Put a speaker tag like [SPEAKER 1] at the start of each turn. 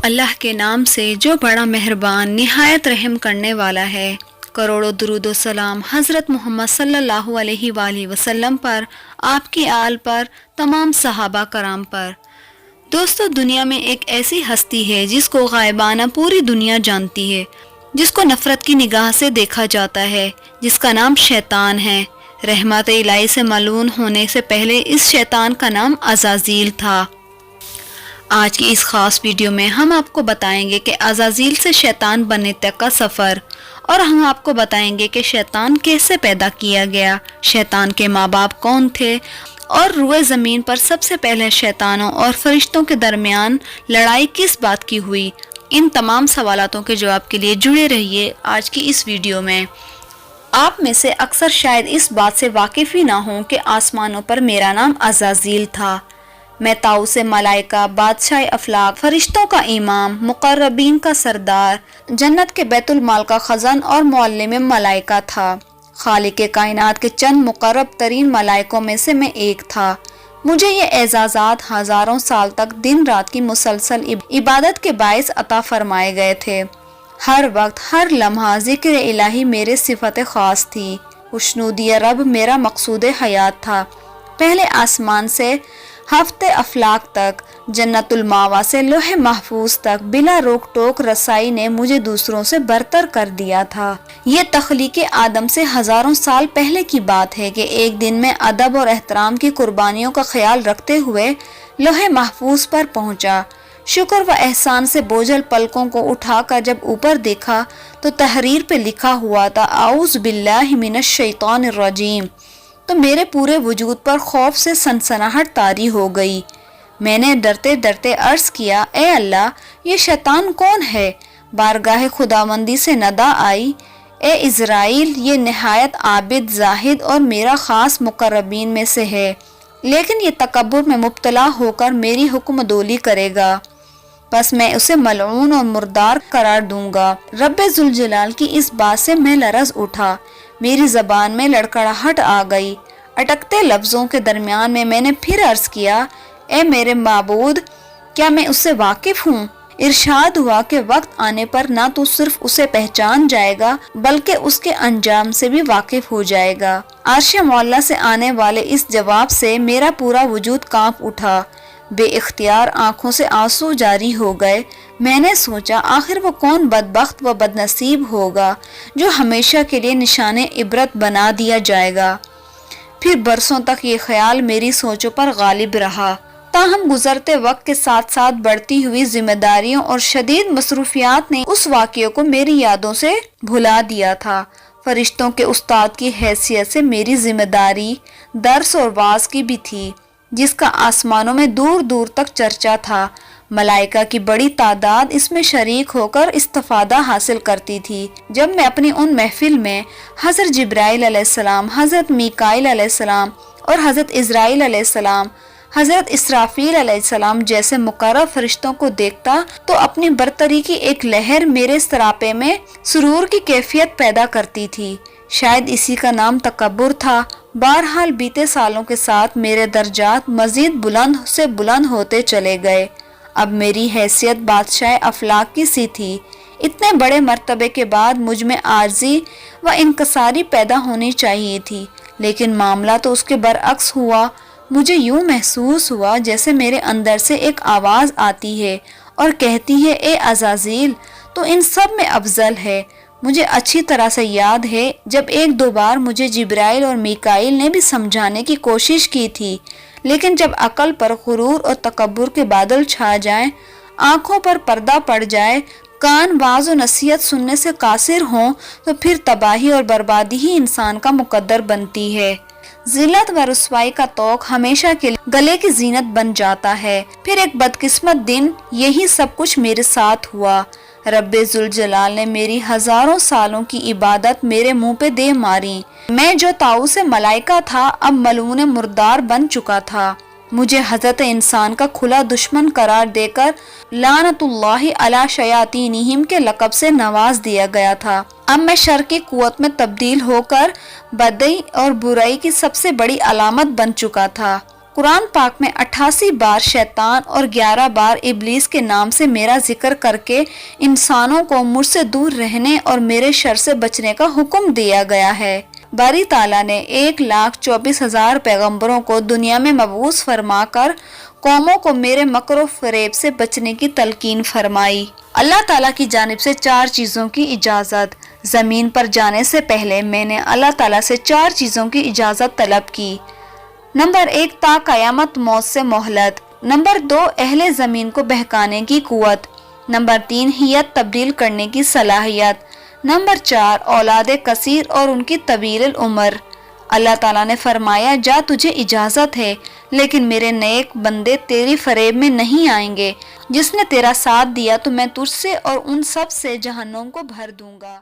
[SPEAKER 1] اللہ کے نام سے جو بڑا مہربان نہایت رحم کرنے والا ہے۔ کروڑوں درود و سلام حضرت محمد صلی اللہ علیہ وآلہ وسلم پر، آپ کی آل پر، تمام صحابہ کرام پر۔ دوستو، دنیا میں ایک ایسی ہستی ہے جس کو غائبانہ پوری دنیا جانتی ہے، جس کو نفرت کی نگاہ سے دیکھا جاتا ہے، جس کا نام شیطان ہے۔ رحمت الہی سے ملعون ہونے سے پہلے اس شیطان کا نام عزازیل تھا۔ آج کی اس خاص ویڈیو میں ہم آپ کو بتائیں گے کہ عزازیل سے شیطان بننے تک کا سفر، اور ہم آپ کو بتائیں گے کہ شیطان کیسے پیدا کیا گیا، شیطان کے ماں باپ کون تھے، اور روئے زمین پر سب سے پہلے شیطانوں اور فرشتوں کے درمیان لڑائی کس بات کی ہوئی۔ ان تمام سوالاتوں کے جواب کے لیے جڑے رہیے آج کی اس ویڈیو میں۔ آپ میں سے اکثر شاید اس بات سے واقف ہی نہ ہوں کہ آسمانوں پر میرا نام عزازیل تھا۔ میں طاؤس ملائکہ، بادشاہ افلاک، فرشتوں کا امام، مقربین کا سردار، جنت کے بیت المال کا خزن اور معلم ملائکہ تھا۔ خالق کائنات کے چند مقرب ترین ملائکوں میں سے میں ایک تھا۔ مجھے یہ اعزازات ہزاروں سال تک دن رات کی مسلسل عبادت کے باعث عطا فرمائے گئے تھے۔ ہر وقت، ہر لمحہ ذکر الہی میرے صفت خاص تھی۔ خوشنودی رب میرا مقصود حیات تھا۔ پہلے آسمان سے ہفت افلاک تک، جنت الماوا سے لوح محفوظ تک بلا روک ٹوک رسائی نے مجھے دوسروں سے برتر کر دیا تھا۔ یہ تخلیق آدم سے ہزاروں سال پہلے کی بات ہے کہ ایک دن میں ادب اور احترام کی قربانیوں کا خیال رکھتے ہوئے لوح محفوظ پر پہنچا۔ شکر و احسان سے بوجھل پلکوں کو اٹھا کر جب اوپر دیکھا تو تحریر پہ لکھا ہوا تھا اعوذ باللہ من الشیطان الرجیم، تو میرے پورے وجود پر خوف سے سنسناہٹ طاری ہو گئی۔ میں نے ڈرتے ڈرتے عرض کیا، اے اللہ، یہ شیطان کون ہے؟ بارگاہ خداوندی سے ندا آئی، اے عزرائیل، یہ نہایت عابد، زاہد اور میرا خاص مقربین میں سے ہے، لیکن یہ تکبر میں مبتلا ہو کر میری حکم دولی کرے گا، بس میں اسے ملعون اور مردار قرار دوں گا۔ رب ذوالجلال کی اس بات سے میں لرز اٹھا، میری زبان میں لڑکڑاہٹ آ گئی۔ اٹکتے لفظوں کے درمیان میں نے پھر عرض کیا، اے میرے معبود، کیا میں اس سے واقف ہوں؟ ارشاد ہوا کہ وقت آنے پر نہ تو صرف اسے پہچان جائے گا بلکہ اس کے انجام سے بھی واقف ہو جائے گا۔ عرش معلیٰ سے آنے والے اس جواب سے میرا پورا وجود کانپ اٹھا۔ بے اختیار آنکھوں سے آنسو جاری ہو گئے۔ میں نے سوچا، آخر وہ کون بدبخت و بدنصیب ہوگا جو ہمیشہ کے لیے نشان عبرت بنا دیا جائے گا۔ پھر برسوں تک یہ خیال میری سوچوں پر غالب رہا، تاہم گزرتے وقت کے ساتھ ساتھ بڑھتی ہوئی ذمہ داریوں اور شدید مصروفیات نے اس واقعے کو میری یادوں سے بھلا دیا تھا۔ فرشتوں کے استاد کی حیثیت سے میری ذمہ داری درس اور واعظ کی بھی تھی، جس کا آسمانوں میں دور دور تک چرچا تھا۔ ملائکہ کی بڑی تعداد اس میں شریک ہو کر استفادہ حاصل کرتی تھی۔ جب میں اپنی ان محفل میں حضرت جبرائیل علیہ السلام، حضرت میکائیل علیہ السلام اور حضرت عزرائیل علیہ السلام، حضرت اسرافیل علیہ السلام جیسے مقرب فرشتوں کو دیکھتا تو اپنی برتری کی ایک لہر میرے سراپے میں سرور کی کیفیت پیدا کرتی تھی۔ شاید اسی کا نام تکبر تھا۔ بہرحال بیتے سالوں کے ساتھ میرے درجات مزید بلند سے بلند ہوتے چلے گئے۔ اب میری حیثیت بادشاہ افلاک کی سی تھی۔ اتنے بڑے مرتبے کے بعد مجھ میں عاجزی و انکساری پیدا ہونی چاہیے تھی، لیکن معاملہ تو اس کے برعکس ہوا۔ مجھے یوں محسوس ہوا جیسے میرے اندر سے ایک آواز آتی ہے اور کہتی ہے، اے عزازیل، تو ان سب میں افضل ہے۔ مجھے اچھی طرح سے یاد ہے جب ایک دو بار مجھے جبرائیل اور میکائیل نے بھی سمجھانے کی کوشش کی تھی، لیکن جب عقل پر غرور اور تکبر کے بادل چھا جائیں، آنکھوں پر پردہ پڑ جائے، کان واعظ و نصیحت سننے سے قاصر ہوں، تو پھر تباہی اور بربادی ہی انسان کا مقدر بنتی ہے۔ ذلت و رسوائی کا طوق ہمیشہ کے لیے گلے کی زینت بن جاتا ہے۔ پھر ایک بدقسمت دن یہی سب کچھ میرے ساتھ ہوا۔ رب ذوالجلال نے میری ہزاروں سالوں کی عبادت میرے منہ پہ دے ماری۔ میں جو طاؤس ملائکہ تھا اب ملعون مردار بن چکا تھا۔ مجھے حضرت انسان کا کھلا دشمن قرار دے کر لعنت اللہ علی شیاطینہم کے لقب سے نواز دیا گیا تھا۔ اب میں شر کی قوت میں تبدیل ہو کر بدی اور برائی کی سب سے بڑی علامت بن چکا تھا۔ قرآن پاک میں 88 بار شیطان اور 11 بار ابلیس کے نام سے میرا ذکر کر کے انسانوں کو مجھ سے دور رہنے اور میرے شر سے بچنے کا حکم دیا گیا ہے۔ باری تعالیٰ نے 1,24,000 پیغمبروں کو دنیا میں مبعوث فرما کر قوموں کو میرے مکر و فریب سے بچنے کی تلقین فرمائی۔ اللہ تعالیٰ کی جانب سے 4 چیزوں کی اجازت۔ زمین پر جانے سے پہلے میں نے اللہ تعالیٰ سے 4 چیزوں کی اجازت طلب کی۔ نمبر 1، تا قیامت موت سے مہلت۔ نمبر 2، اہل زمین کو بہکانے کی قوت۔ نمبر 3، ہیئت تبدیل کرنے کی صلاحیت۔ نمبر 4، اولاد کثیر اور ان کی طویل العمر۔ اللہ تعالیٰ نے فرمایا، جا تجھے اجازت ہے، لیکن میرے نیک بندے تیری فریب میں نہیں آئیں گے۔ جس نے تیرا ساتھ دیا تو میں تجھ سے اور ان سب سے جہنم کو بھر دوں گا۔